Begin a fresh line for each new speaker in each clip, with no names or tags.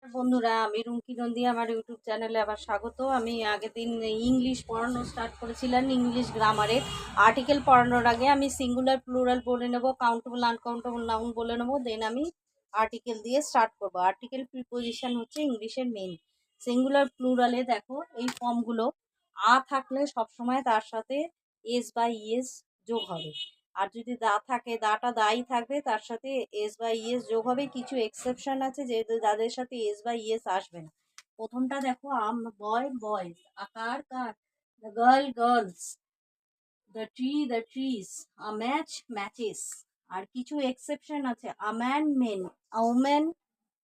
বন্ধুরা, আমি রুমকি নন্দী। আমার ইউটিউব চ্যানেলে আবার স্বাগত। আমি আগের দিন ইংলিশ পড়ানো স্টার্ট করেছিলাম। ইংলিশ গ্রামারের আর্টিকেল পড়ানোর আগে আমি সিঙ্গুলার প্লুরাল বলে নেব, কাউন্টেবল আনকাউন্টেবল নাউন বলে নেব, দেন আমি আর্টিকেল দিয়ে স্টার্ট করব। আর্টিকেল প্রিপোজিশন হচ্ছে ইংলিশের মেইন। সিঙ্গুলার প্লুরালে দেখো এই ফর্মগুলো থাকলে সবসময় তার সাথে এস বা ইএস যোগ হবে। আর যদি দা থাকে, দাটা দাই থাকবে, তার সাথে এস বা ইএস যোগ হবে। কিছু এক্সেপশন আছে যে যাদের সাথে এস বা ইএস আসবে না। প্রথমটা দেখো, boy boys, a car car, the girl girls, the tree the trees, a match matches. আর কিছু এক্সেপশন আছে, a man men, a woman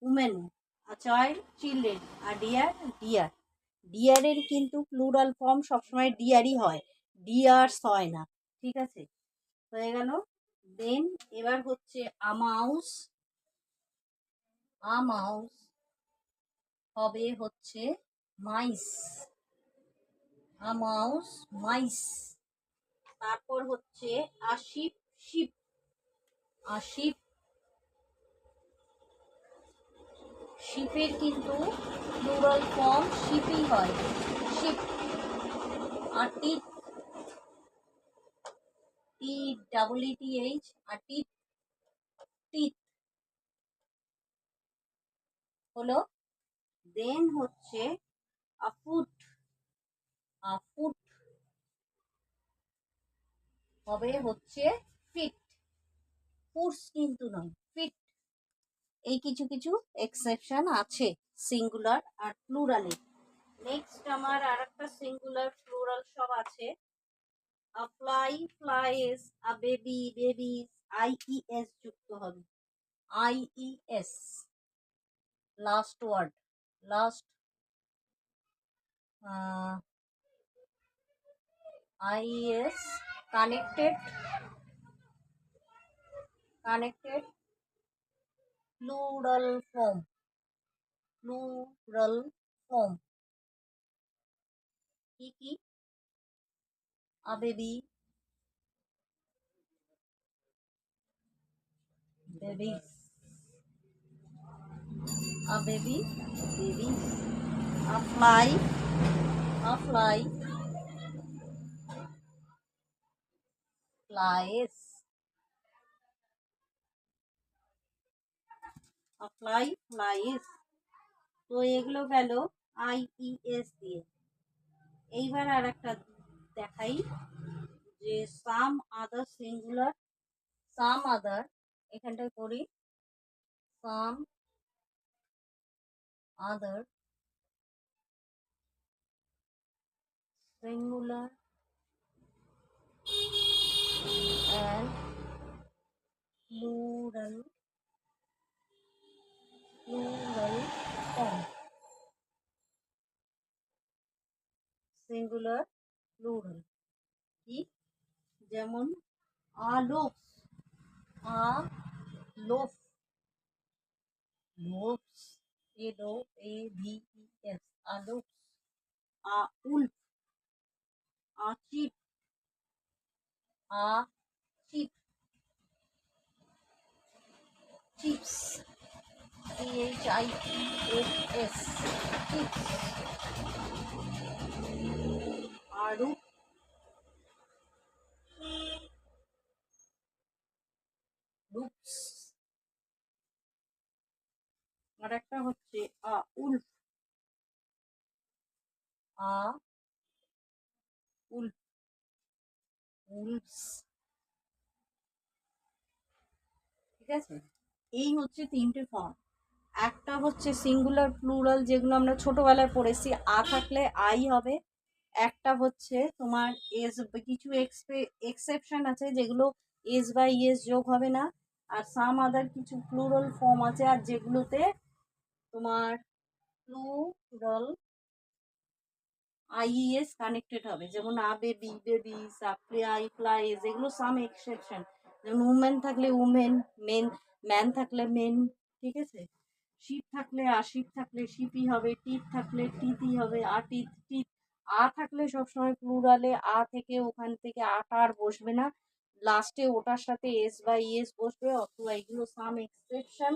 women, a child children, a deer deer. ডিয়ারের কিন্তু প্লুরাল ফর্ম সবসময় ডিয়ারই হয়, ডিয়ার্স হয় না। ঠিক আছে, হয়ে গেল। দেন এবার হচ্ছে আমাউস। আমাউস হবে হচ্ছে মাইস। আমাউস মাইস। তারপর হচ্ছে আশিপ শিপ। আশিপ। শিপের কিন্তু প্লুরাল ফর্ম শিপই হয়, শিপ। আর teeth, T double T H, আর টিথ, টিথ হলো। দেন হচ্ছে আফুট। আফুট হবে হচ্ছে ফিট। ফুটস কিন্তু নয়, ফিট। এই কিছু কিছু এক্সেপশন আছে সিঙ্গুলার আর প্লুরালে। নেক্সট আমার আর একটা সিঙ্গুলার প্লুরাল সব আছে। A fly flies, a baby babies, IES যুক্ত হবে। IES last word, last IES connected, connected plural form, plural form কি কি? A baby babies, a baby babies, a fly, a fly flies, a fly flies। তো এগুলো গেল IES দিয়ে। এইবার আর একটা দেখাই, যে সাম আদার সিঙ্গুলার, সাম আদার, এখানটায় করি some other singular and plural, plural form, singular plural কি? যেমন আলোক, আ লোফ, লোফস, এলোএভিইএস, আলোফস। A wolf, a chip, a chip, chips, CHIPS, chips. আরু, রুপস। আর একটা হচ্ছে a wolf, a wolf, wolfs. ঠিক আছে, এই হচ্ছে তিনটে ফর্ম। একটা হচ্ছে সিঙ্গুলার প্লুরাল, যেগুলো আমরা ছোটবেলায় পড়েছি, আ থাকলে আই হবে। একটা হচ্ছে তোমার এস, কিছু এক্সেপশন আছে যেগুলো এস বা ইএস যোগ হবে না। আর সাম আদার কিছু প্লুরাল ফর্ম আছে আর যেগুলোতে তোমার প্লুরাল আইইএস কানেক্টেড হবে, যেমন আ বেবি বেবিস, আ ফ্লাই ফ্লাইজ, এগুলো সাম এক্সেপশন। যেমন উমেন থাকলে উমেন, মেন ম্যান থাকলে মেন। ঠিক আছে, শিপ থাকলে শিপ থাকলে শিপই হবে, টিথ থাকলে টিথই হবে, টিথ টিথ। থাকলে সবসময় প্লুরালে থেকে ওখান থেকে আটা আর বসবে না, লাস্টে ওটার সাথে এস বা ইএস বসবে, অথবা এগুলো সাম এক্সেপশন।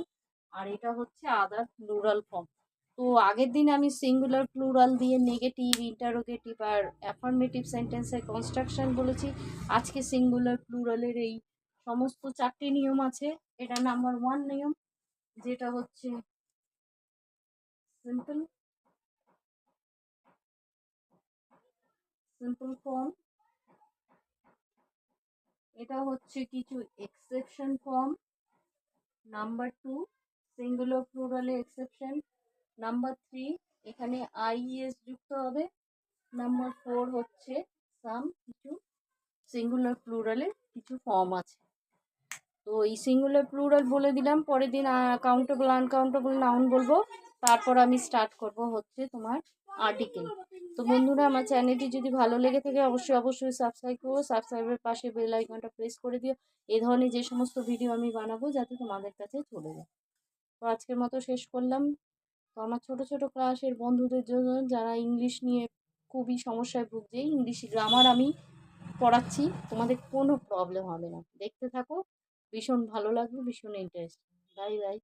আর এটা হচ্ছে আদার প্লুরাল ফর্ম। তো আগের দিন আমি সিঙ্গুলার প্লুরাল দিয়ে নেগেটিভ, ইন্টারোগেটিভ আর অ্যাফার্মেটিভ সেন্টেন্সের কনস্ট্রাকশন বলেছি। আজকে সিঙ্গুলার প্লুরালের এই সমস্ত 4টি নিয়ম আছে। এটা নাম্বার 1 নিয়ম, যেটা হচ্ছে সিম্পল ফর্ম। এটা হচ্ছে কিছু এক্সেপশন ফর্ম। নাম্বার 2 সিঙ্গুলার প্লুরালে এক্সেপশন। নাম্বার 3 এখানে আইএস যুক্ত হবে। নাম্বার 4 হচ্ছে সাম কিছু সিঙ্গুলার প্লুরালের কিছু ফর্ম আছে। তো এই সিঙ্গুলার প্লুরাল বলে দিলাম, পরের দিন কাউন্টেবল আনকাউন্টেবল নাউন বলবো, তারপর আমি স্টার্ট করব হচ্ছে তোমার আর্টিকেল। তো বন্ধুরা, আমার চ্যানেলটি যদি ভালো লেগে থাকে অবশ্যই সাবস্ক্রাইব করো, সাবস্ক্রাইবের পাশে বেল আইকনটা প্রেস করে দিও, এই ধরনের যে সমস্ত ভিডিও আমি বানাবো যাতে তোমাদের কাছে চলে যায়। তো আজকের মতো শেষ করলাম। তো আমার ছোট ছোট ক্লাসের বন্ধুদের জন্য যারা ইংলিশ নিয়ে খুবই সমস্যায় ভুগছে, ইংলিশ গ্রামার আমি পড়াচ্ছি, তোমাদের কোনো প্রবলেম হবে না। দেখতে থাকো, ভীষণ ভালো লাগবে, ভীষণ ইন্টারেস্টিং। Bye bye.